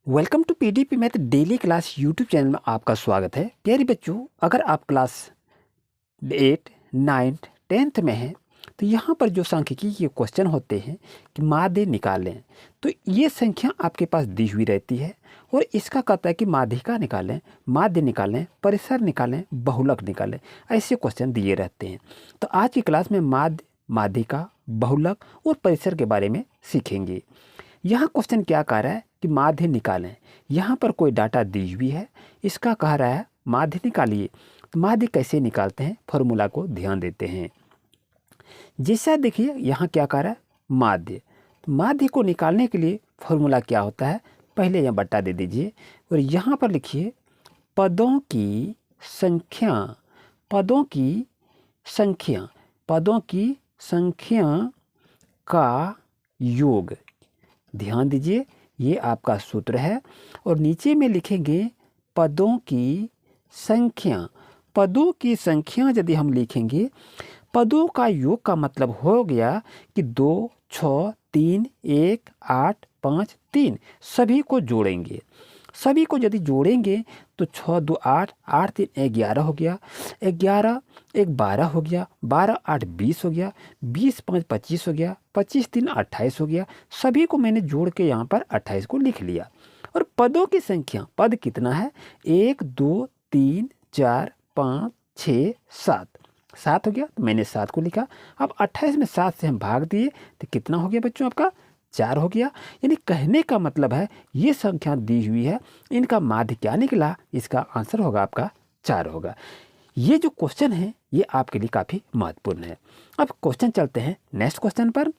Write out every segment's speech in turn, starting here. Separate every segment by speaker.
Speaker 1: Welcome to PDP math daily class YouTube channel में आपका स्वागत है। प्यारे बच्चों, अगर आप क्लास 8, 9, 10th में हैं तो यहाँ पर जो सांख्यिकी के क्वेश्चन होते हैं कि माध्य निकालें, तो ये संख्या आपके पास दी हुई रहती है और इसका कहता है कि माध्यिका निकालें, माध्य निकालें, परिसर निकालें, बहुलक निकालें, ऐसे क्वेश्चन दिए रहते हैं। तो आज की क्लास में माध्य, माध्यिका, बहुलक और परिसर के बारे में सीखेंगे। यहाँ क्वेश्चन क्या कह रहा है कि माध्य निकालें। यहाँ पर कोई डाटा दी हुई है, इसका कह रहा है माध्य निकालिए। तो माध्य कैसे निकालते हैं, फॉर्मूला को ध्यान देते हैं। जैसा देखिए यहाँ क्या कह रहा है माध्य। तो माध्य को निकालने के लिए फॉर्मूला क्या होता है, पहले यहाँ बट्टा दे दीजिए और यहाँ पर लिखिए पदों की संख्या, पदों की संख्या, पदों की संख्या का योग। ध्यान दीजिए ये आपका सूत्र है और नीचे में लिखेंगे पदों की संख्या। पदों की संख्या यदि हम लिखेंगे, पदों का योग का मतलब हो गया कि 2, 6, 3, 1, 8, 5, 3 सभी को जोड़ेंगे। सभी को यदि जोड़ेंगे तो 6, 2, 8, 8, 3, 11 हो गया, 11, 1, 12 हो गया, 12, 8, 20 हो गया, 20, 5, 25 हो गया, 25, 3, 28 हो गया। सभी को मैंने जोड़ के यहाँ पर 28 को लिख लिया। और पदों की संख्या, पद कितना है, 1, 2, 3, 4, 5, 6, 7, 7 हो गया, तो मैंने 7 को लिखा। अब 28 में 7 से हम भाग दिए तो कितना हो गया बच्चों, आपका 4 हो गया। यानी कहने का मतलब है ये संख्या दी हुई है, इनका माध्य क्या निकला, इसका आंसर होगा आपका 4 होगा। ये जो क्वेश्चन है ये आपके लिए काफ़ी महत्वपूर्ण है। अब क्वेश्चन चलते हैं नेक्स्ट क्वेश्चन पर।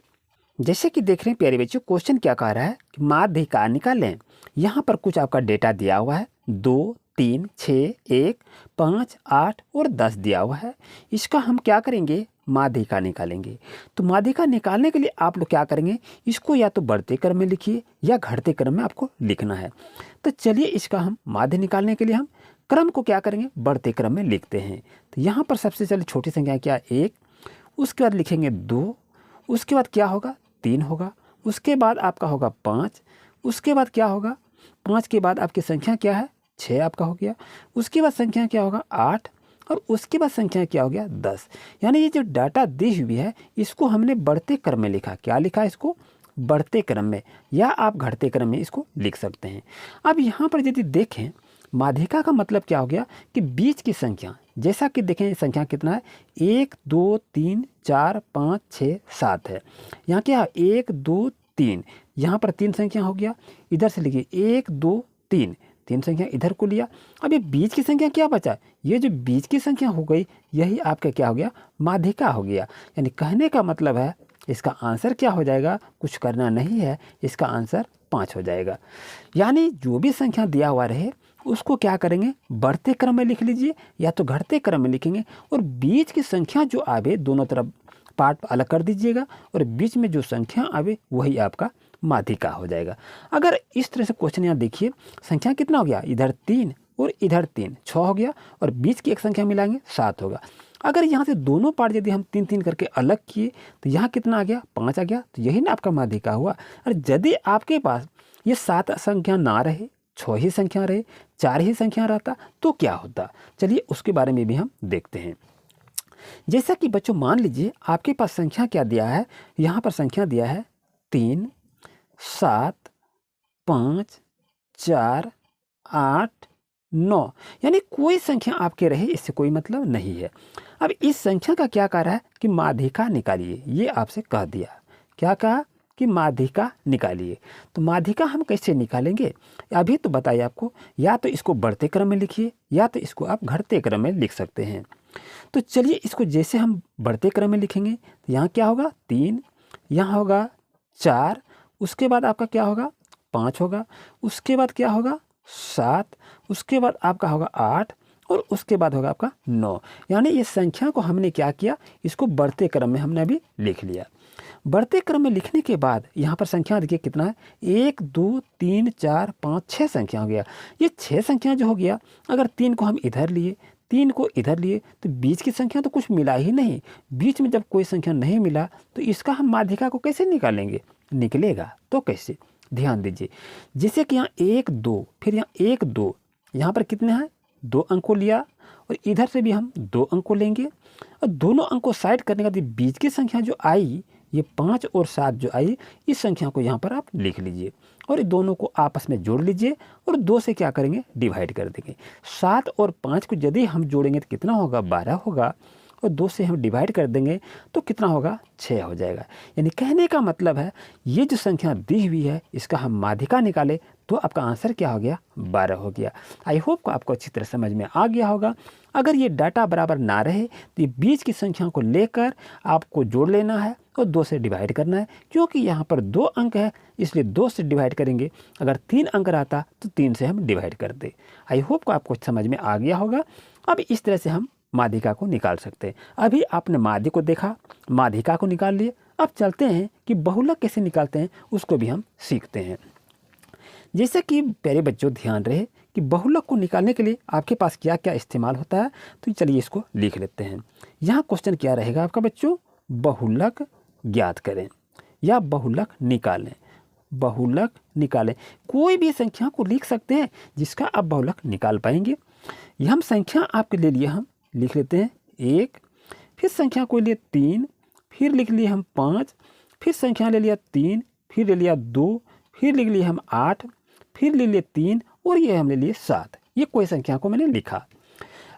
Speaker 1: जैसे कि देख रहे हैं प्यारे बच्चों, क्वेश्चन क्या कह रहा है कि माध्यिका निकालें। यहाँ पर कुछ आपका डेटा दिया हुआ है, 2, 3, 6, 1, 5, 8 और 10 दिया हुआ है। इसका हम क्या करेंगे, माध्यिका निकालेंगे। तो माध्यिका निकालने के लिए आप लोग क्या करेंगे, इसको या तो बढ़ते क्रम में लिखिए या घटते क्रम में आपको लिखना है। तो चलिए इसका हम माध्य निकालने के लिए हम क्रम को क्या करेंगे, बढ़ते क्रम में लिखते हैं। तो यहाँ पर सबसे पहले छोटी संख्या क्या, 1, उसके बाद लिखेंगे 2, उसके बाद क्या होगा 3 होगा, उसके बाद आपका होगा 5, उसके बाद क्या होगा 5 के बाद आपकी संख्या क्या है 6 आपका हो गया, उसके बाद संख्या क्या होगा 8 और उसके बाद संख्या क्या हो गया 10। यानी ये जो डाटा दी हुई है इसको हमने बढ़ते क्रम में लिखा। क्या लिखा, इसको बढ़ते क्रम में, या आप घटते क्रम में इसको लिख सकते हैं। अब यहाँ पर यदि देखें माध्यिका का मतलब क्या हो गया कि बीच की संख्या, जैसा कि देखें संख्या कितना है 1, 2, 3, 4, 5, 6, 7 है। यहाँ क्या 1, 2, 3, यहाँ पर 3 संख्या हो गया। इधर से लिखिए 1, 2, 3, 3 संख्या इधर को लिया। अब ये बीच की संख्या क्या बचा, ये जो बीच की संख्या हो गई यही आपका क्या हो गया, माध्यिका हो गया। यानी कहने का मतलब है इसका आंसर क्या हो जाएगा, कुछ करना नहीं है, इसका आंसर 5 हो जाएगा। यानी जो भी संख्या दिया हुआ रहे उसको क्या करेंगे, बढ़ते क्रम में लिख लीजिए या तो घटते क्रम में लिखेंगे और बीच की संख्या जो आवे दोनों तरफ पार्ट अलग कर दीजिएगा और बीच में जो संख्या आवे वही आपका माध्यिका हो जाएगा। अगर इस तरह से क्वेश्चन यहाँ देखिए, संख्या कितना हो गया, इधर 3 और इधर 3, 6 हो गया और बीच की एक संख्या मिलाएंगे 7 होगा। अगर यहाँ से दोनों पार्ट यदि हम 3 3 करके अलग किए तो यहाँ कितना आ गया, 5 आ गया। तो यही ना आपका माध्यिका हुआ। और यदि आपके पास ये 7 संख्या ना रहे, 6 ही संख्या रहे, 4 ही संख्या रहता तो क्या होता, चलिए उसके बारे में भी हम देखते हैं। जैसा कि बच्चों मान लीजिए आपके पास संख्या क्या दिया है, यहाँ पर संख्या दिया है 3, 7, 5, 4, 8, 9, यानी कोई संख्या आपके रहे इससे कोई मतलब नहीं है। अब इस संख्या का क्या कह रहा है कि माध्यिका निकालिए, ये आपसे कह दिया। क्या कहा कि माध्यिका निकालिए। तो माध्यिका हम कैसे निकालेंगे अभी तो बताइए आपको, या तो इसको बढ़ते क्रम में लिखिए या तो इसको आप घटते क्रम में लिख सकते हैं। तो चलिए इसको जैसे हम बढ़ते क्रम में लिखेंगे तो यहाँ क्या होगा 3, यहाँ होगा 4, उसके बाद आपका क्या होगा 5 होगा, उसके बाद क्या होगा 7, उसके बाद आपका होगा 8 और उसके बाद होगा आपका 9। यानी इस संख्या को हमने क्या किया, इसको बढ़ते क्रम में हमने अभी लिख लिया। बढ़ते क्रम में लिखने के बाद यहाँ पर संख्या देखिए कितना है, 1, 2, 3, 4, 5, 6 संख्या हो गया। ये 6 संख्या जो हो गया, अगर 3 को हम इधर लिए, 3 को इधर लिए तो बीच की संख्या तो कुछ मिला ही नहीं। बीच में जब कोई संख्या नहीं मिला तो इसका हम माध्यिका को कैसे निकालेंगे, निकलेगा तो कैसे, ध्यान दीजिए, जैसे कि यहाँ 1 2, फिर यहाँ 1 2, यहाँ पर कितने हैं 2 अंक को लिया, और इधर से भी हम 2 अंक को लेंगे, और दोनों अंक को साइड करने के बाद बीच की संख्या जो आई, ये 5 और 7 जो आई, इस संख्या को यहाँ पर आप लिख लीजिए और ये दोनों को आपस में जोड़ लीजिए और 2 से क्या करेंगे डिवाइड कर देंगे। 7 और 5 को यदि हम जोड़ेंगे तो कितना होगा 12 होगा, और 2 से हम डिवाइड कर देंगे तो कितना होगा 6 हो जाएगा। यानी कहने का मतलब है ये जो संख्या दी हुई है इसका हम माध्यिका निकालें तो आपका आंसर क्या हो गया 12 हो गया। आई होप को आपको अच्छी तरह समझ में आ गया होगा। अगर ये डाटा बराबर ना रहे तो ये बीच की संख्या को लेकर आपको जोड़ लेना है और 2 से डिवाइड करना है, क्योंकि यहाँ पर 2 अंक है इसलिए 2 से डिवाइड करेंगे। अगर 3 अंक रहता तो 3 से हम डिवाइड कर दे। आई होप को आपको समझ में आ गया होगा। अब इस तरह से हम माध्यिका को निकाल सकते हैं। अभी आपने माध्य को देखा, माध्यिका को निकाल लिए। अब चलते हैं कि बहुलक कैसे निकालते हैं उसको भी हम सीखते हैं। जैसे कि प्यारे बच्चों ध्यान रहे कि बहुलक को निकालने के लिए आपके पास क्या क्या इस्तेमाल होता है, तो चलिए इसको लिख लेते हैं। यहाँ क्वेश्चन क्या रहेगा आपका बच्चों, बहुलक ज्ञात करें या बहुलक निकालें। बहुलक निकालें, कोई भी संख्या को लिख सकते हैं जिसका आप बहुलक निकाल पाएंगे। हम संख्या आपके ले लिए हम लिख लेते हैं 1, फिर संख्या को लिए 3, फिर लिख लिए हम 5, फिर संख्या ले लिया 3, फिर ले लिया 2, फिर लिख लिए हम 8, फिर ले लिए 3 और ये हम ले लिए 7। ये कोई संख्या को मैंने लिखा।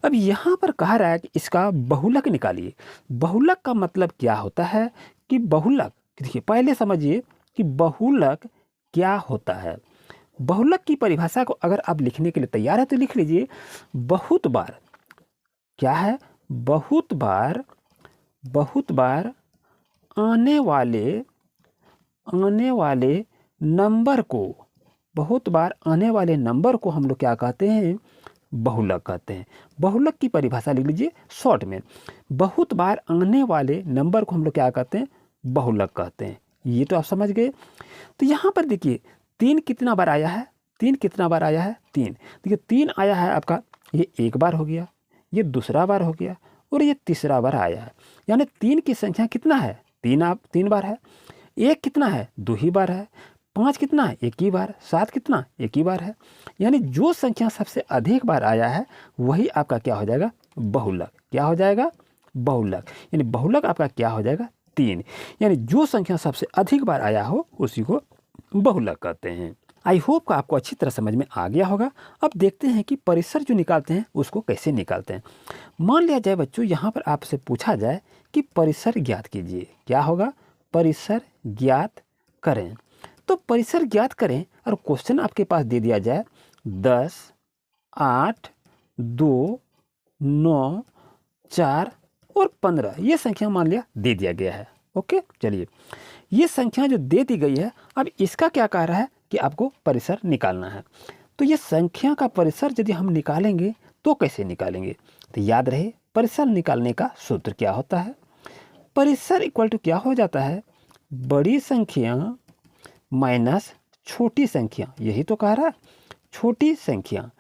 Speaker 1: अब यहाँ पर कहा रहा है कि इसका बहुलक निकालिए। बहुलक का मतलब क्या होता है कि बहुलक, देखिए पहले समझिए कि बहुलक क्या होता है। बहुलक की परिभाषा को अगर आप लिखने के लिए तैयार है तो लिख लीजिए। बहुत बार क्या है, बहुत बार आने वाले नंबर को, बहुत बार आने वाले नंबर को हम लोग क्या कहते हैं, बहुलक कहते हैं। बहुलक की परिभाषा लिख लीजिए शॉर्ट में। बहुत बार आने वाले नंबर को हम लोग क्या कहते हैं, बहुलक कहते हैं। ये तो आप समझ गए। तो यहाँ पर देखिए 3 कितना बार आया है, 3 कितना बार आया है 3। देखिए 3 आया है आपका, ये एक बार हो गया, ये दूसरा बार हो गया और ये तीसरा बार आया है। यानी 3 की संख्या कितना है 3 बार है। 1 कितना है 2 ही बार है। 5 कितना है 1 ही बार। 7 कितना 1 ही बार है। यानी जो संख्या सबसे अधिक बार आया है वही आपका क्या हो जाएगा बहुलक। क्या हो जाएगा बहुलक। यानी बहुलक आपका क्या हो जाएगा 3। यानी जो संख्या सबसे अधिक बार आया हो उसी को बहुलक कहते हैं। आई होप का आपको अच्छी तरह समझ में आ गया होगा। अब देखते हैं कि परिसर जो निकालते हैं उसको कैसे निकालते हैं। मान लिया जाए बच्चों यहाँ पर आपसे पूछा जाए कि परिसर ज्ञात कीजिए। क्या होगा, परिसर ज्ञात करें। तो परिसर ज्ञात करें और क्वेश्चन आपके पास दे दिया जाए 10, 8, 2, 9, 4 और 15। ये संख्या मान लिया दे दिया गया है। ओके, चलिए ये संख्या जो दे दी गई है, अब इसका क्या कह रहा है कि आपको परिसर निकालना है। तो ये संख्या का परिसर यदि हम निकालेंगे तो कैसे निकालेंगे, तो याद रहे परिसर निकालने का सूत्र क्या होता है। परिसर इक्वल टू क्या हो जाता है, बड़ी संख्या माइनस छोटी संख्या। यही तो कह रहा है छोटी संख्या।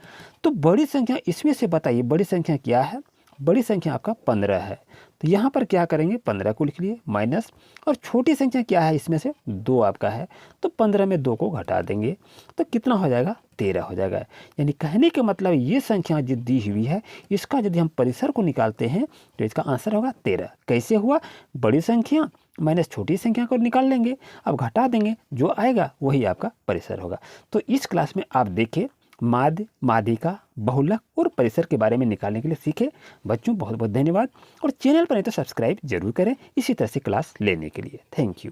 Speaker 1: तो बड़ी संख्या इसमें से बताइए बड़ी संख्या क्या है, बड़ी संख्या आपका 15 है। तो यहाँ पर क्या करेंगे 15 को लिख लिए माइनस, और छोटी संख्या क्या है इसमें से 2 आपका है, तो 15 में 2 को घटा देंगे तो कितना हो जाएगा 13 हो जाएगा। यानी कहने का मतलब ये संख्या जो दी हुई है इसका यदि हम परिसर को निकालते हैं तो इसका आंसर होगा 13। कैसे हुआ, बड़ी संख्या माइनस छोटी संख्या को निकाल लेंगे, अब घटा देंगे, जो आएगा वही आपका परिसर होगा। तो इस क्लास में आप देखें माध्य, माध्यिका, बहुलक और परिसर के बारे में निकालने के लिए सीखे। बच्चों बहुत बहुत धन्यवाद, और चैनल पर नहीं तो सब्सक्राइब जरूर करें इसी तरह से क्लास लेने के लिए। Thank you.